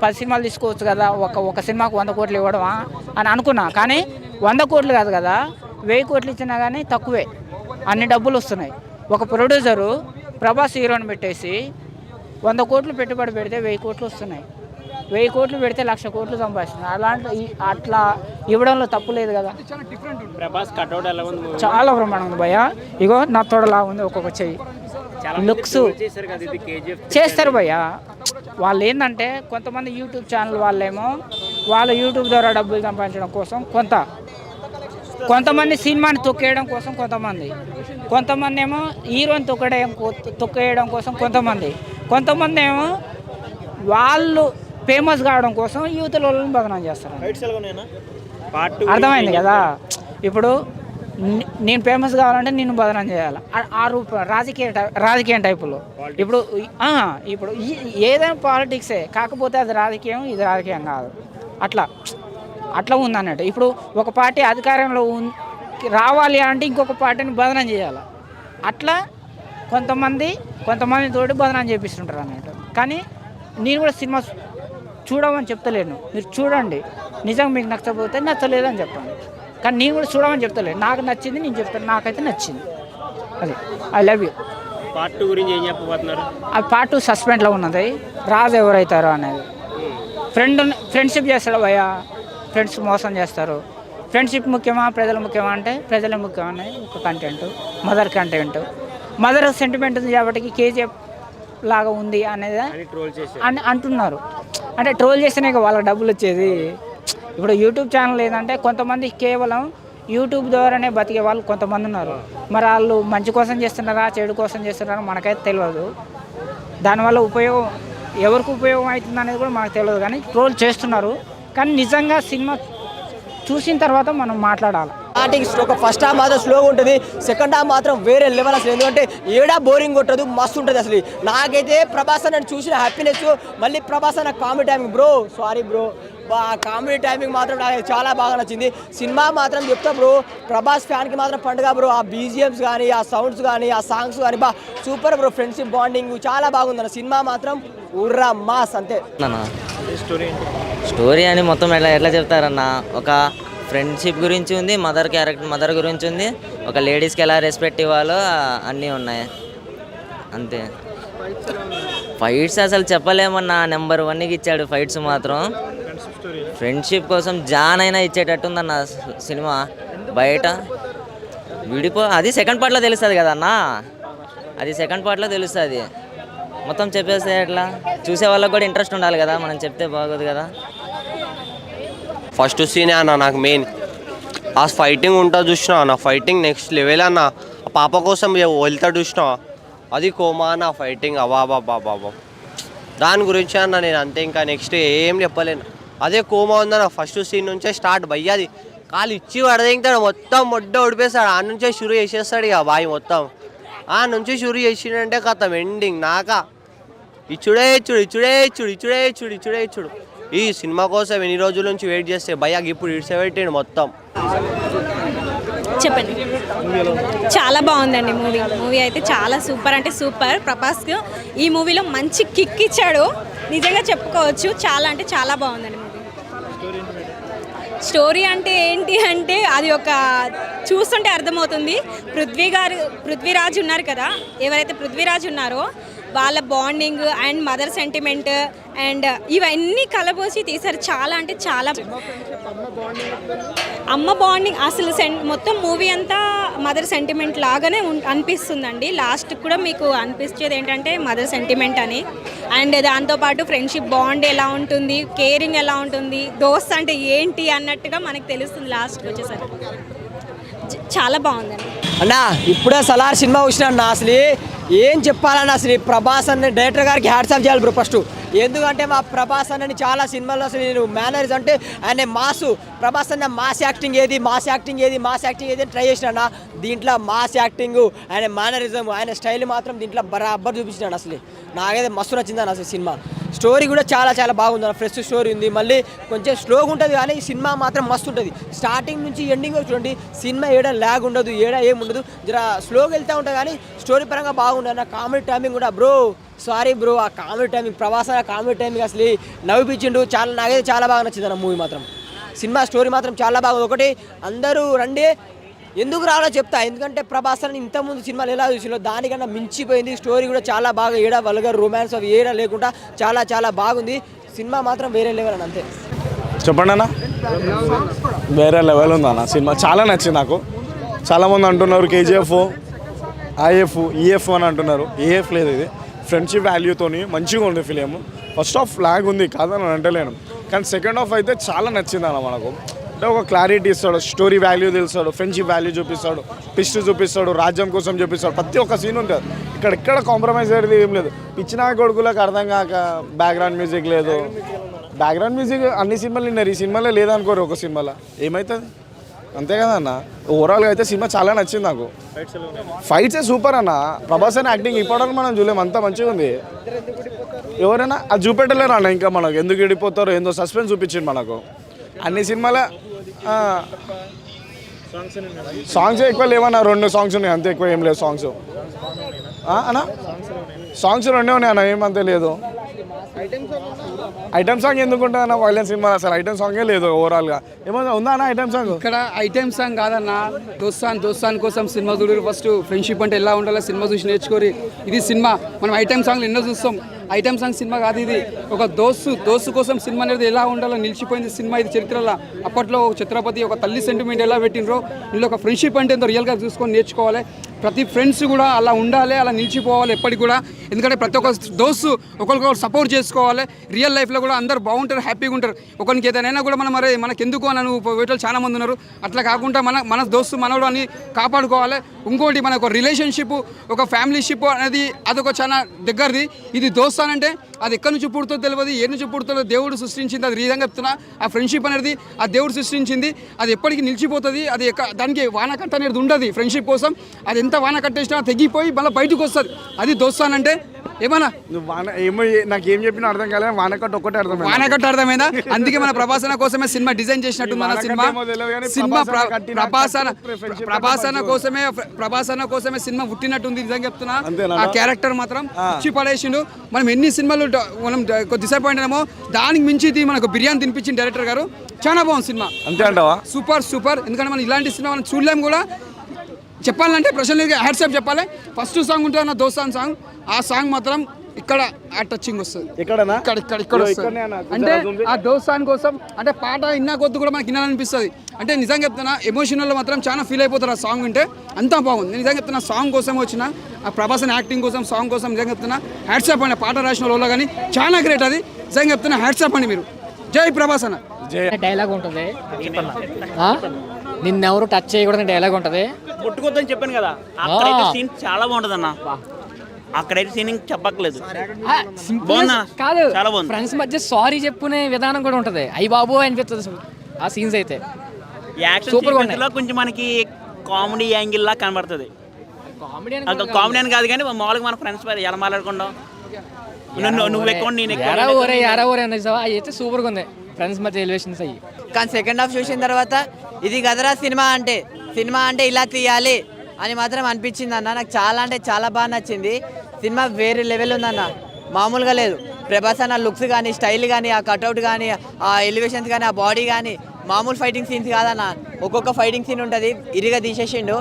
10 సినిమాలు తీసుకోవచ్చు కదా, ఒక సినిమాకు 100 కోట్లు ఇవ్వడమా అని అనుకున్నా. కానీ 100 కోట్లు కాదు కదా, 1000 కోట్లు ఇచ్చినా కానీ తక్కువే, అన్ని డబ్బులు వస్తున్నాయి. ఒక ప్రొడ్యూసరు ప్రభాస్ హీరోని పెట్టేసి 100 కోట్లు పెట్టుబడి పెడితే 1000 కోట్లు వస్తున్నాయి. 1000 కోట్లు పెడితే 1,00,000 కోట్లు సంపాదిస్తున్నారు. అట్లా ఇవ్వడంలో తప్పు లేదు కదా. చాలా బ్రహ్మాండం ఉంది భయ్య. ఇగో నా తోడలా ఉంది, ఒక్కొక్క చెయ్యి లుక్స్ చేస్తారు భయ్య. వాళ్ళు ఏంటంటే కొంతమంది యూట్యూబ్ ఛానల్ వాళ్ళేమో వాళ్ళ యూట్యూబ్ ద్వారా డబ్బులు సంపాదించడం కోసం, కొంతమంది సినిమాని తొక్కేయడం కోసం, కొంతమంది ఏమో హీరోని తొక్కేయడం కోసం, కొంతమంది ఏమో వాళ్ళు ఫేమస్ కావడం కోసం యూత్ల వాళ్ళని బదనాం చేస్తారు. అర్థమైంది కదా. ఇప్పుడు నేను ఫేమస్ కావాలంటే నేను బదనాం చేయాలి. ఆ రాజకీయ టైపులో ఇప్పుడు ఏదైనా పాలిటిక్సే, కాకపోతే అది రాజకీయం, ఇది రాజకీయం కాదు. అట్లా ఉందన్నట్టు. ఇప్పుడు ఒక పార్టీ అధికారంలో రావాలి అంటే ఇంకొక పార్టీని బదనాం చేయాలి. అట్లా కొంతమంది తోటి బదనాం చేపిస్తుంటారు అన్నట్టు. కానీ నేను కూడా సినిమా చూడమని చెప్తలేను, మీరు చూడండి. నిజంగా మీకు నచ్చకపోతే నచ్చలేదని చెప్పండి. కానీ నేను కూడా చూడమని చెప్తలేను. నాకు నచ్చింది నేను చెప్తాను, నాకైతే నచ్చింది. అది ఐ లవ్ యూ. పార్ట్ 2 గురించి ఏం చెప్పబోతున్నారు? అది పార్ట్ 2 సస్పెండ్లో ఉన్నది. రాజు ఎవరైతారో అనేది. ఫ్రెండ్షిప్ చేస్తాడు భయ్య, ఫ్రెండ్స్ మోసం చేస్తారు. ఫ్రెండ్షిప్ ముఖ్యమా ప్రజలు ముఖ్యమా అంటే ప్రజలే ముఖ్యం అనేది ఒక కంటెంట్. మదర్ సెంటిమెంట్ ఉంది కాబట్టి కేజీఎఫ్ లాగా ఉంది అనేది అని అంటున్నారు. అంటే ట్రోల్ చేస్తేనే వాళ్ళకి డబ్బులు వచ్చేది. ఇప్పుడు యూట్యూబ్ ఛానల్ ఏంటంటే కొంతమంది కేవలం యూట్యూబ్ ద్వారానే బతికే వాళ్ళు కొంతమంది ఉన్నారు. మరి వాళ్ళు మంచి కోసం చేస్తున్నారా చెడు కోసం చేస్తున్నారా మనకైతే తెలియదు. దానివల్ల ఉపయోగం ఎవరికి ఉపయోగం అవుతుంది అనేది కూడా మనకు తెలియదు. కానీ ట్రోల్ చేస్తున్నారు. కానీ నిజంగా సినిమా చూసిన తర్వాత మనం మాట్లాడాలి. స్టార్టింగ్ ఒక ఫస్ట్ హాఫ్ మాత్రం స్లోగా ఉంటుంది, సెకండ్ హాఫ్ మాత్రం వేరే లెవెల్ అసలు. ఎందుకంటే ఏడా బోరింగ్ కొట్టదు, మస్తు ఉంటుంది అసలు. నాకైతే ప్రభాస్ అన్న చూసిన హ్యాపీనెస్, మళ్ళీ ప్రభాస్ అన్న comedy timing bro, sorry bro, comedy timing మాత్రం నాకు చాలా బాగా నచ్చింది. సినిమా మాత్రం చెప్తా బ్రో, ప్రభాస్ ఫ్యాన్కి మాత్రం పండుగ బ్రో. ఆ బీజిఎమ్స్ కానీ, ఆ సౌండ్స్ కానీ, ఆ సాంగ్స్ కానీ సూపర్ బ్రో. ఫ్రెండ్షిప్ బాండింగ్ చాలా బాగుందన్న సినిమా మాత్రం ఉర్రా మాస్ అంతే. స్టోరీ అని మొత్తం ఎట్లా చెప్తారన్న, ఒక ఫ్రెండ్షిప్ గురించి ఉంది, మదర్ గురించి ఉంది, ఒక లేడీస్కి ఎలా రెస్పెక్ట్ ఇవ్వాలో అన్నీ ఉన్నాయి అంతే. ఫైట్స్ అసలు చెప్పలేమన్నా, నెంబర్ 1కి ఇచ్చాడు ఫైట్స్ మాత్రం. ఫ్రెండ్షిప్ కోసం జాన్ అయినా ఇచ్చేటట్టుందన్న సినిమా. బయట అది సెకండ్ పార్ట్లో తెలుస్తుంది కదన్నా, అది సెకండ్ పార్ట్లో తెలుస్తుంది. మొత్తం చెప్పేస్తే ఎట్లా, చూసే వాళ్ళకి కూడా ఇంట్రెస్ట్ ఉండాలి కదా, మనం చెప్తే బాగోదు కదా. ఫస్ట్ సీనే అన్న నాకు మెయిన్ ఆ ఫైటింగ్ ఉంటుంది చూసినా అన్న, ఫైటింగ్ నెక్స్ట్ లెవెల్ అన్న. ఆ పాప కోసం వెళ్తాడు చూసినా, అది కోమా అన్న ఫైటింగ్. బాబా దాని గురించి అన్న నేను అంతే, ఇంకా నెక్స్ట్ ఏం చెప్పలేను. అదే కోమా ఉందన్న ఫస్ట్ సీన్ నుంచే స్టార్ట్. భయ్యాది కాలు ఇచ్చి వడదింటాడు, మొత్తం మొడ్డ ఉడిపేస్తాడు. ఆ నుంచే షురు చేసేస్తాడు ఇక బాయ్ మొత్తం. ఆ నుంచి షురు చేసిండంటే కథం ఎండింగ్ నాకా ఇచ్చుడే ఇచ్చుడు. ఈ సినిమా కోసం ఎన్ని రోజుల నుంచి వెయిట్ చేస్తే భయ్యాకి ఇప్పుడు ఇడ్సబెట్టాడు మొత్తం. చెప్పండి. చాలా బాగుందండి మూవీ అయితే చాలా సూపర్ అంటే సూపర్. ప్రభాస్కి ఈ మూవీలో మంచి కిక్ ఇచ్చాడు, నిజంగా చెప్పుకోవచ్చు. చాలా అంటే చాలా బాగుందండి మూవీ. స్టోరీ అంటే ఏంటి అంటే అది ఒక చూస్తుంటే అర్థమవుతుంది. పృథ్వీరాజ్ ఉన్నారు కదా, ఎవరైతే పృథ్వీరాజ్ ఉన్నారో వాళ్ళ bonding and mother sentiment and ఇవన్నీ కలబోసి తీశారు. చాలా అంటే చాలా అమ్మ బాండింగ్ అసలు మొత్తం మూవీ అంతా మదర్ సెంటిమెంట్ లాగానే అనిపిస్తుందండి. లాస్ట్ కూడా మీకు అనిపించేది ఏంటంటే మదర్ సెంటిమెంట్ అని. అండ్ దాంతోపాటు ఫ్రెండ్షిప్ బాండ్ ఎలా ఉంటుంది, కేరింగ్ ఎలా ఉంటుంది, దోస్త్ అంటే ఏంటి అన్నట్టుగా మనకు తెలుస్తుంది లాస్ట్కి వచ్చేసరికి. చాలా బాగుందండి అన్నా. ఇప్పుడే సలార్ సినిమా వచ్చినా అన్న, అసలు ఏం చెప్పాలన్నా, అసలు ప్రభాస్ అన్న డైరెక్టర్ గారికి హ్యాట్స్ ఆఫ్ చేయాలి బ్రో ఫస్ట్. ఎందుకంటే మా ప్రభాస్ అన్నని చాలా సినిమాల్లో అసలు నేను మేనర్స్ అంటే ఆయన ప్రభాస్ అన్న మాస్ యాక్టింగ్ ఏది అని ట్రై చేసినా. దీంట్లో మాస్ యాక్టింగ్, ఆయన మేనరిజం, ఆయన స్టైల్ మాత్రం దీంట్లో బరాబర్ చూపించినాడు. అసలు నాకైతే మస్తు నచ్చిందన్న అసలు సినిమా. స్టోరీ కూడా చాలా చాలా బాగుంది అన్న, ఫ్రెష్ స్టోరీ ఉంది. మళ్ళీ కొంచెం స్లోగా ఉంటుంది కానీ సినిమా మాత్రం మస్తు ఉంటుంది. స్టార్టింగ్ నుంచి ఎండింగ్ చూడండి, సినిమా ఏడా ల్యాగ్ ఉండదు, ఏడా ఏముండదు, జర స్లోగా వెళ్తూ ఉంటుంది కానీ స్టోరీ పరంగా బాగుంటుంది అన్న. కామెడీ టైమింగ్ కూడా బ్రో, సారీ బ్రో, ఆ కామెడీ టైమింగ్ ప్రభాస్ అన్న కామెడీ టైమింగ్ అసలు నవ్విపించిండు. నాకైతే చాలా బాగా నచ్చింది అన్న మూవీ మాత్రం. సినిమా స్టోరీ మాత్రం చాలా బాగుంది. ఒకటి అందరూ రండి, ఎందుకు రావాలో చెప్తా. ఎందుకంటే ప్రభాస్ అని ఇంతకుముందు సినిమాలు ఎలా చూసినా దానికన్నా మించిపోయింది. స్టోరీ కూడా చాలా బాగా, ఏడా వల్గర్ రొమాన్స్ అవి ఏడా లేకుండా చాలా చాలా బాగుంది. సినిమా మాత్రం వేరే లెవెల్ అని అంతే. చెప్పండి అన్న, వేరే లెవెల్ ఉంది అన్న సినిమా. చాలా నచ్చింది నాకు. చాలామంది అంటున్నారు కేజీఎఫ్, ఐఎఫ్, ఈఎఫ్ అని అంటున్నారు. ఏఎఫ్ లేదు, ఇది ఫ్రెండ్షిప్ వాల్యూతోని మంచిగా ఉంది ఫిలిం. ఫస్ట్ హాఫ్ లాగ్ ఉంది కాదని అంటలేను, కానీ సెకండ్ హాఫ్ అయితే చాలా నచ్చింది అన్న. మనకు అంటే ఒక క్లారిటీ ఇస్తాడు, స్టోరీ వాల్యూ తెలుస్తాడు, ఫ్రెండ్షిప్ వాల్యూ చూపిస్తాడు, పిస్ట్ చూపిస్తాడు, రాజ్యం కోసం చూపిస్తాడు. ప్రతి ఒక్క సీన్ ఉంటుంది. ఇక్కడ కాంప్రమైజ్ అయ్యేది ఏం లేదు. పిచ్చినా కొడుకులకు అర్థం కాక బ్యాక్గ్రౌండ్ మ్యూజిక్ లేదు. బ్యాక్గ్రౌండ్ మ్యూజిక్ అన్ని సినిమాలు విన్నారు, ఈ సినిమాలో లేదనుకోరు. ఒక సినిమాలో ఏమవుతుంది అంతే కదా అన్న. ఓవరాల్గా అయితే సినిమా చాలా నచ్చింది నాకు. ఫైట్సే సూపర్ అన్న. ప్రభాస్ అని యాక్టింగ్ ఇప్పటివరకు మనం చూడలేము, అంత మంచిగా ఉంది. ఎవరైనా అది చూపెట్టలేరు అన్న. ఇంకా మనకు ఎందుకు విడిపోతారో ఏందో సస్పెన్స్ చూపించింది మనకు. అన్ని సినిమాల సాంగ్స్ ఎక్కువ లేవన్నా, 2 సాంగ్స్ ఉన్నాయి అంతే, ఎక్కువ ఏం లేదు సాంగ్స్ అన్న. సాంగ్స్ 2 ఉన్నాయి అన్న, ఏమంతే లేదు. ఐటమ్ సాంగ్ ఎందుకుంటా అన్న వైలెన్స్ సినిమా అసలు ఐటమ్ సాంగే లేదు ఓవరాల్గా. ఏమన్నా ఉందా అన్న ఐటమ్ సాంగ్? ఇక్కడ ఐటెమ్ సాంగ్ కాదన్న, దోస్తాన్ కోసం సినిమా చూడరు. ఫస్ట్ ఫ్రెండ్షిప్ అంటే ఎలా ఉండాలో సినిమా చూసి నేర్చుకోరి. ఇది సినిమా. మనం ఐటెమ్ సాంగ్లు ఎన్నో చూస్తాం. ఐటమ్ సాంగ్ సినిమా కాదు ఇది. ఒక దోస్తు కోసం సినిమా అనేది ఎలా ఉండాలో నిలిచిపోయింది సినిమా. ఇది చరిత్రలో అప్పట్లో ఒక ఛత్రపతి ఒక తల్లి సెంటిమెంట్ ఎలా పెట్టినరో ఇందులో ఒక ఫ్రెండ్షిప్ అంటే ఎంతో రియల్గా చూసుకొని నేర్చుకోవాలి. ప్రతి ఫ్రెండ్స్ కూడా అలా ఉండాలి, అలా నిలిచిపోవాలి ఎప్పటికి కూడా. ఎందుకంటే ప్రతి ఒక్క దోస్తు ఒకరికొకరు సపోర్ట్ చేసుకోవాలి. రియల్ లైఫ్లో కూడా అందరు బాగుంటారు, హ్యాపీగా ఉంటారు. ఒకరికి ఏదైనా కూడా మనం మరి మనకెందుకు అని వేటలు చాలా మంది ఉన్నారు. అట్లా కాకుండా మన దోస్తు మనోడు అని కాపాడుకోవాలి. ఇంకోటి మన ఒక రిలేషన్షిప్, ఒక ఫ్యామిలీషిప్ అనేది అదొక చాలా దగ్గరది. ఇది దోస్తాన్ అంటే అది ఎక్కడి నుంచి పుడుతుందో తెలియదు, ఏ నుంచి పుడుతుందో దేవుడు సృష్టించింది. అది రీజంగా చెప్తున్నా, ఆ ఫ్రెండ్షిప్ అనేది ఆ దేవుడు సృష్టించింది. అది ఎప్పటికీ నిలిచిపోతుంది. అది దానికి వానకట్ట అనేది ఉండదు ఫ్రెండ్షిప్ కోసం. అది ఎంత వాన కట్టేసినా తెగిపోయి మళ్ళీ బయటకు వస్తుంది. అది దోస్తాన్ అంటే. ఏమన్నా నువ్వు నాకేం చెప్పినా అర్థం కాలేదు. వానకట్టు ఒక్కటే అర్థమైంది. వానకట్టు అర్థమైందా? అందుకే మన ప్రభాసన కోసమే సినిమా డిజైన్ చేసినట్టు మన సినిమా ప్రభాసన కోసమే సినిమా పుట్టినట్టుంది. నిజంగా చెప్తున్నా, ఆ క్యారెక్టర్ మాత్రం ఇచ్చి పడేసిండు. మనం ఎన్ని సినిమాలు మనం డిసప్పాయింట్ అయినామో దానికి మించి ఇది మనకు బిర్యానీ తినిపించింది డైరెక్టర్ గారు. చాలా బాగుంది సినిమా. అంతే అంటావా? సూపర్. ఎందుకంటే మనం ఇలాంటి సినిమా మనం చూడలేము కూడా. చెప్పాలంటే ప్రశాంత్గా హ్యాట్సాప్ చెప్పాలి. ఫస్ట్ సాంగ్ ఉంటుంది నా దోస్తాన్ సాంగ్. ఆ సాంగ్ మాత్రం ఇక్కడ ఆ టచింగ్ వస్తుంది. ఇక్కడ వస్తుంది. అంటే ఆ దోస్తాన్ కోసం అంటే పాట ఇన్నా కొద్ది కూడా మనకి వినాలనిపిస్తుంది. అంటే నిజంగా చెప్తున్నా, ఎమోషనల్లో మాత్రం చాలా ఫీల్ అయిపోతారు ఆ సాంగ్ వింటే. అంతా బాగుంది. నిజంగా చెప్తున్నా, సాంగ్ కోసం వచ్చిన ఆ ప్రభాస్ యాక్టింగ్ కోసం, సాంగ్ కోసం నిజంగా చెప్తున్నా హ్యాట్సాప్ అండి. పాట రాసిన వాళ్ళు కానీ చాలా గ్రేట్. అది నిజంగా చెప్తున్నా హ్యాట్సాప్ అండి మీరు. జై ప్రభాస్ అన్న. డైలాగ్ ఉంటుంది, నిన్నెవరు టచ్ చేయకూడదని డైలాగ్ ఉంటుంది. కొట్టుకోద్దని చెప్పాను కదా, అక్కడైతే సీన్ చాలా బాగుంటుంది అన్న. అక్కడైతే సీన్ చెప్పక్కలేదు. కాదు, ఫ్రెండ్స్ మధ్య సారీ చెప్పుకునే విధానం కూడా ఉంటుంది. అయ్యి బాబు అనిపిస్తుంది ఆ సీన్స్ అయితే. యాక్షన్ కొంచెం మనకి కామెడీ యాంగిల్ లా కనబడుతుంది. కామెడీ అని కాదు కానీ మామూలుగా మన ఫ్రెండ్స్ ఎలా మాట్లాడుకుంటాం, నువ్వు ఎక్కువ నేను ఎక్కువ, అయితే సూపర్గా ఉంది ఫ్రెండ్స్ మధ్య ఎలివేషన్స్ అయ్యి. కానీ సెకండ్ హాఫ్ చూసిన తర్వాత ఇది గదరా సినిమా అంటే ఇలా తీయాలి అని మాత్రం అనిపించింది అన్న. నాకు చాలా అంటే చాలా బాగా నచ్చింది. సినిమా వేరే లెవెల్ ఉందన్న, మామూలుగా లేదు. ప్రభాస్ అన్న లుక్స్ కానీ, స్టైల్ కానీ, ఆ కట్అవుట్ కానీ, ఆ ఎలివేషన్స్ కానీ, ఆ బాడీ కానీ మామూలు ఫైటింగ్ సీన్స్ కాదన్న. ఒక్కొక్క ఫైటింగ్ సీన్ ఉంటుంది, ఇరిగా తీసేసిండు.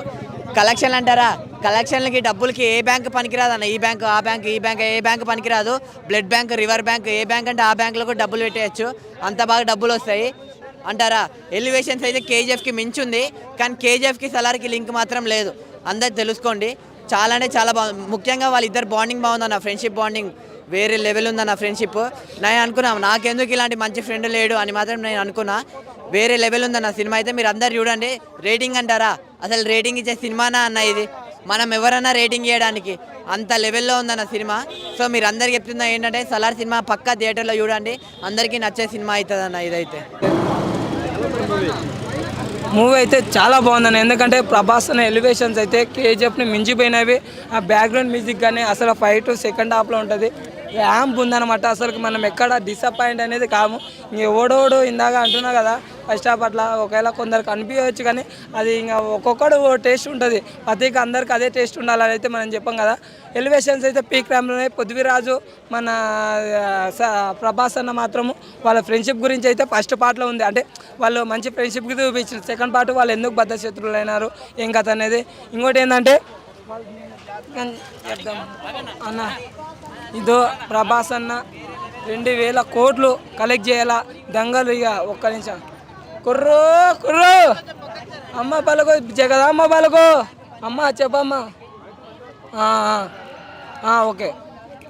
కలెక్షన్ అంటారా, కలెక్షన్లకి డబ్బులకి ఏ బ్యాంక్ పనికిరాదు అన్న. ఈ బ్యాంక్ ఆ బ్యాంక్ ఈ బ్యాంక్ ఏ బ్యాంక్ పనికిరాదు. బ్లడ్ బ్యాంక్, రివర్ బ్యాంక్, ఏ బ్యాంక్ అంటే ఆ బ్యాంకులో కూడా డబ్బులు పెట్టేయచ్చు. అంత బాగా డబ్బులు వస్తాయి అంటారా. ఎలివేషన్స్ అయితే కేజీఎఫ్కి మించుంది, కానీ కేజీఎఫ్కి సలార్కి లింక్ మాత్రం లేదు. అందరు తెలుసుకోండి. చాలా అంటే చాలా బాగుంది. ముఖ్యంగా వాళ్ళిద్దరు బాండింగ్ బాగుందన్న. ఫ్రెండ్షిప్ బాండింగ్ వేరే లెవెల్ ఉందన్న ఫ్రెండ్షిప్. నేను అనుకున్నా నాకెందుకు ఇలాంటి మంచి ఫ్రెండ్ లేడు అని మాత్రం నేను అనుకున్నా. వేరే లెవెల్ ఉందన్న సినిమా అయితే. మీరు అందరు చూడండి. రేటింగ్ అంటారా, అసలు రేటింగ్ ఇచ్చే సినిమానా అన్న ఇది? మనం ఎవరన్నా రేటింగ్ చేయడానికి అంత లెవెల్లో ఉందన్న సినిమా. సో మీరు అందరికి చెప్తున్నా ఏంటంటే సలార్ సినిమా పక్కా థియేటర్లో చూడండి. అందరికీ నచ్చే సినిమా అవుతుంది అన్న ఇదైతే. మూవీ అయితే చాలా బాగుందన్న. ఎందుకంటే ప్రభాస్ అనే ఎలివేషన్స్ అయితే కేజీఎఫ్ని మించిపోయినవి. ఆ బ్యాక్గ్రౌండ్ మ్యూజిక్ కానీ అసలు ఫైట్ సెకండ్ హాఫ్లో ఉంటుంది. ర్యాంప్ ఉందన్నమాట. అసలు మనం ఎక్కడ డిసప్పాయింట్ అనేది కాము. ఓడోడు ఇందాక అంటున్నా కదా, ఫస్ట్ హాఫ్ అట్లా ఒకవేళ కొందరికి అనిపించవచ్చు, కానీ అది ఇంకా ఒక్కొక్కడు టేస్ట్ ఉంటుంది. ప్రతికి అందరికి అదే టేస్ట్ ఉండాలని అయితే మనం చెప్పాం కదా. ఎలివేషన్స్ అయితే పీక్ ర్యాంప్లోనే. పృథ్వీరాజు మన ప్రభాస్ అన్న మాత్రము వాళ్ళ ఫ్రెండ్షిప్ గురించి అయితే ఫస్ట్ పార్ట్లో ఉంది. అంటే వాళ్ళు మంచి ఫ్రెండ్షిప్కి చూపించారు. సెకండ్ పార్ట్ వాళ్ళు ఎందుకు బద్ధ శత్రువులు అయినారు ఏం కథ అనేది. ఇంకోటి ఏంటంటే అన్న, ఇదో ప్రభాస్ అన్న 2000 కోట్లు కలెక్ట్ చేయాలా దంగలు. ఇక ఒక్క నిమిషం కుర్రో అమ్మ పలుకో, జగదమ్మ పలుకో, అమ్మ చెప్పమ్మా. ఓకే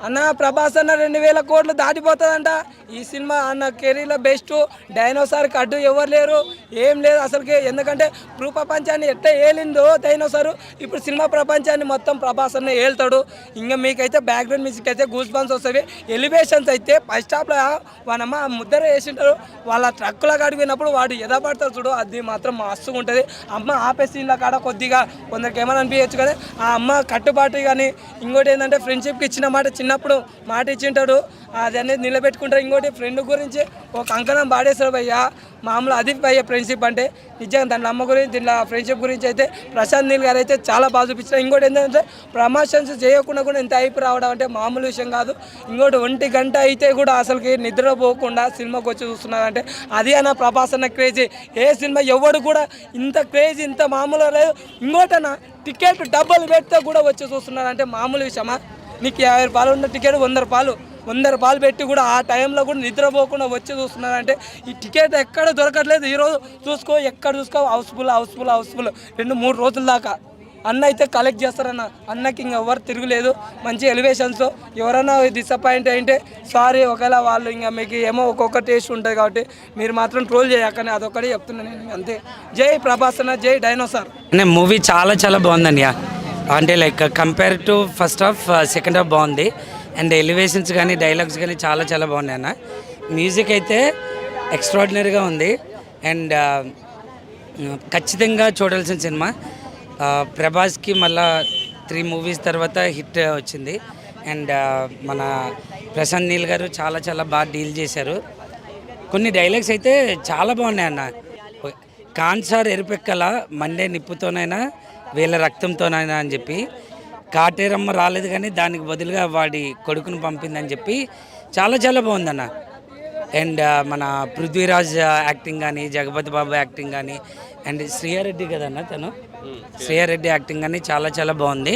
అన్న, ప్రభాస్ అన్న 2000 కోట్లు దాటిపోతుందంట ఈ సినిమా అన్న. కెరీర్లో బెస్ట్. డైనోసార్కి అడ్డు ఎవరు లేరు, ఏం లేదు అసలుకి. ఎందుకంటే ప్రపంచాన్ని ఎట్లా ఏలిందో డైనోసారు, ఇప్పుడు సినిమా ప్రపంచాన్ని మొత్తం ప్రభాస్ అన్న ఏళ్తాడు. ఇంకా మీకైతే బ్యాక్గ్రౌండ్ మ్యూజిక్ అయితే గూస్ బంప్స్ వస్తాయి. ఎలివేషన్స్ అయితే ఫస్ట్ హాఫ్లో వానమ్మ ముద్దర వేసింటారు. వాళ్ళ ట్రక్కులో అడిగినప్పుడు వాడు ఎదపడతాడు చూడు, అది మాత్రం మస్తుగా ఉంటుంది. అమ్మ ఆపే సీన్ల కాడ కొద్దిగా కొందరికి ఏమైనా అనిపించచ్చు, కానీ ఆ అమ్మ కట్టుబాటు. కానీ ఇంకోటి ఏంటంటే ఫ్రెండ్షిప్కి ఇచ్చిన మాట, చిన్నప్పుడు మాట ఇచ్చింటాడు. అది అనేది నిలబెట్టుకుంటారు. ఇంకోటి ఫ్రెండ్ గురించి ఒక అంకణం పాడేస్తారు భయ్య, మామూలు అది భయ్య ఫ్రెండ్షిప్ అంటే. నిజంగా దాని అమ్మ గురించి దీంట్లో ఫ్రెండ్షిప్ గురించి అయితే ప్రశాంత్ నీల్ గారు అయితే చాలా బాగా చూపించారు. ఇంకోటి ఏంటంటే ప్రమోషన్స్ చేయకుండా కూడా ఇంత హైప్ రావడం అంటే మామూలు విషయం కాదు. ఇంకోటి 1 గంట అయితే కూడా అసలుకి నిద్రపోకుండా సినిమాకి వచ్చి చూస్తున్నారంటే అది అన్న ప్రభాస్ అన్న క్రేజీ. ఏ సినిమా ఎవడు కూడా ఇంత క్రేజీ ఇంత మామూలుగా లేదు. ఇంకోటన్నా టికెట్ డబ్బులు పెడితే కూడా వచ్చి చూస్తున్నారంటే మామూలు విషయమా? నీకు 50 రూపాయలు ఉన్న టికెట్ 100 రూపాయలు పెట్టి కూడా ఆ టైంలో కూడా నిద్రపోకుండా వచ్చి చూస్తున్నారంటే ఈ టికెట్ ఎక్కడ దొరకట్లేదు. ఈరోజు చూసుకో, ఎక్కడ చూసుకో హౌస్ఫుల్ 2-3 రోజుల దాకా. అన్న అయితే కలెక్ట్ చేస్తారన్న, అన్నకి ఇంకెవరు తిరుగులేదు. మంచి ఎలివేషన్స్. ఎవరైనా డిసప్పాయింట్ అయితే సారీ, ఒకవేళ వాళ్ళు ఇంకా మీకు ఏమో ఒక్కొక్క టేస్ట్ ఉంటుంది కాబట్టి మీరు మాత్రం ట్రోల్ చేయకని అదొక్కడే చెప్తున్నాను నేను, అంతే. జై ప్రభాస్ అన్న, జై డైనోసార్. మూవీ చాలా బాగుందండి. అంటే like compare to first half second half బాగుంది. అండ్ ఎలివేషన్స్ కానీ డైలాగ్స్ కానీ చాలా బాగున్నాయి అన్న. మ్యూజిక్ అయితే ఎక్స్ట్రాడినరీగా ఉంది. అండ్ ఖచ్చితంగా చూడాల్సిన సినిమా. ప్రభాస్కి మళ్ళా 3 మూవీస్ తర్వాత హిట్ వచ్చింది. అండ్ మన ప్రశాంత్ నీల్ గారు చాలా బాగా డీల్ చేశారు. కొన్ని డైలాగ్స్ అయితే చాలా బాగున్నాయి అన్న. కాన్సార్ ఎరుపెక్కల మండే నిప్పుతోనైనా వీళ్ళ రక్తంతోనైనా అని చెప్పి, కాటేరమ్మ రాలేదు కానీ దానికి బదులుగా వాడి కొడుకును పంపిందని చెప్పి చాలా బాగుందన్న. అండ్ మన పృథ్వీరాజ్ యాక్టింగ్ కానీ, జగపతి బాబు యాక్టింగ్ కానీ, అండ్ శ్రీయారెడ్డి కదన్న తను, శ్రీయారెడ్డి యాక్టింగ్ కానీ చాలా బాగుంది.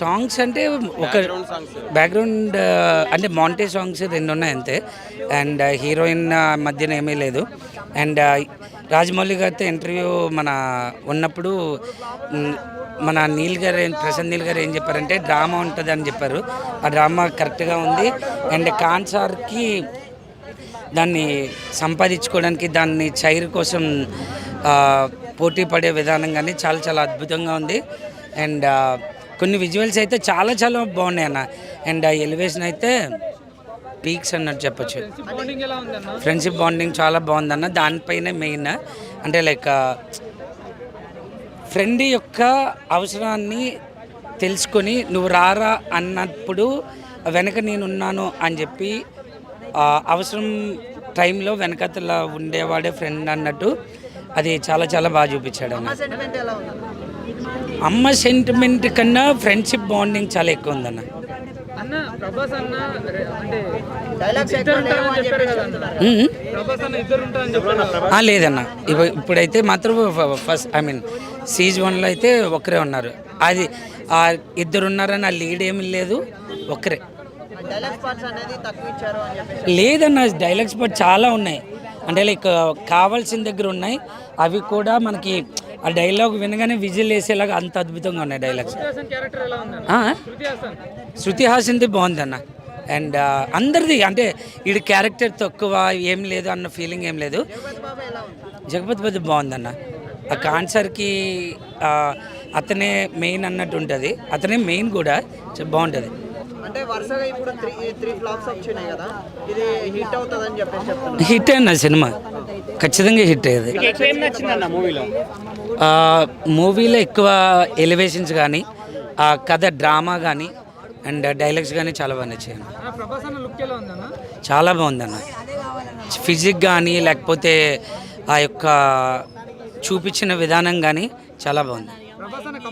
సాంగ్స్ అంటే ఒక బ్యాక్గ్రౌండ్ అంటే మాంటే సాంగ్స్ 2 ఉన్నాయి అంతే. అండ్ హీరోయిన్ మధ్యన ఏమీ లేదు. అండ్ రాజమౌళి గారితో ఇంటర్వ్యూ మన ఉన్నప్పుడు మన ప్రశాంత్ నీల్ గారు ఏం చెప్పారంటే డ్రామా ఉంటుంది అని చెప్పారు. ఆ డ్రామా కరెక్ట్గా ఉంది. అండ్ కాన్సార్కి దాన్ని సంపాదించుకోవడానికి, దాన్ని చైర్ కోసం పోటీ పడే విధానం కానీ చాలా అద్భుతంగా ఉంది. అండ్ కొన్ని విజువల్స్ అయితే చాలా బాగున్నాయి అన్న. అండ్ ఎలివేషన్ అయితే పీక్స్ అన్నట్టు చెప్పచ్చు. ఫ్రెండ్షిప్ బాండింగ్ చాలా బాగుందన్న. దానిపైన మెయిన్ అంటే లైక్ ఫ్రెండ్ యొక్క అవసరాన్ని తెలుసుకొని నువ్వు రారా అన్నప్పుడు వెనక నేనున్నాను అని చెప్పి అవసరం టైంలో వెనకతల ఉండేవాడే ఫ్రెండ్ అన్నట్టు అది చాలా బాగా చూపించాడు అన్న. అమ్మ సెంటిమెంట్ కన్నా ఫ్రెండ్షిప్ బాండింగ్ చాలా ఎక్కువ ఉందన్న. లేదన్న, ఇప్పుడైతే మాత్రం ఫస్ట్ సీజ్ 1లో అయితే ఒకరే ఉన్నారు. అది 2 ఉన్నారని ఆ లీడ్ ఏమి లేదు, ఒకరే. లేదన్న, డైలాగ్స్ పార్ట్ చాలా ఉన్నాయి. అంటే లైక్ కావాల్సిన దగ్గర ఉన్నాయి. అవి కూడా మనకి ఆ డైలాగ్ వినగానే విజిల్ వేసేలాగా అంత అద్భుతంగా ఉన్నాయి డైలాగ్స్. శృతి హాసన్ది బాగుందన్న. అండ్ అందరిది అంటే వీడి క్యారెక్టర్ తక్కువ ఏం లేదు అన్న ఫీలింగ్ ఏం లేదు. జగపతి బాబు బాగుందన్న. ఆ కాన్సర్కి అతనే మెయిన్ అన్నట్టు ఉంటుంది. అతనే మెయిన్ కూడా బాగుంటుంది. అంటే వరుసగా ఇప్పుడు 3 ఫ్లాప్స్ వచ్చినాయి కదా, ఇది హిట్ అవుతుందని చెప్పేసి హిట్ అన్న సినిమా ఖచ్చితంగా హిట్ అయ్యేది. మూవీలో ఎక్కువ ఎలివేషన్స్ కానీ, ఆ కథ డ్రామా కానీ, అండ్ డైలాగ్స్ కానీ చాలా బాగా నచ్చాయి. చాలా బాగుందన్న. ఫిజిక్ కానీ లేకపోతే ఆ యొక్క చూపించిన విధానం కానీ చాలా బాగుంది.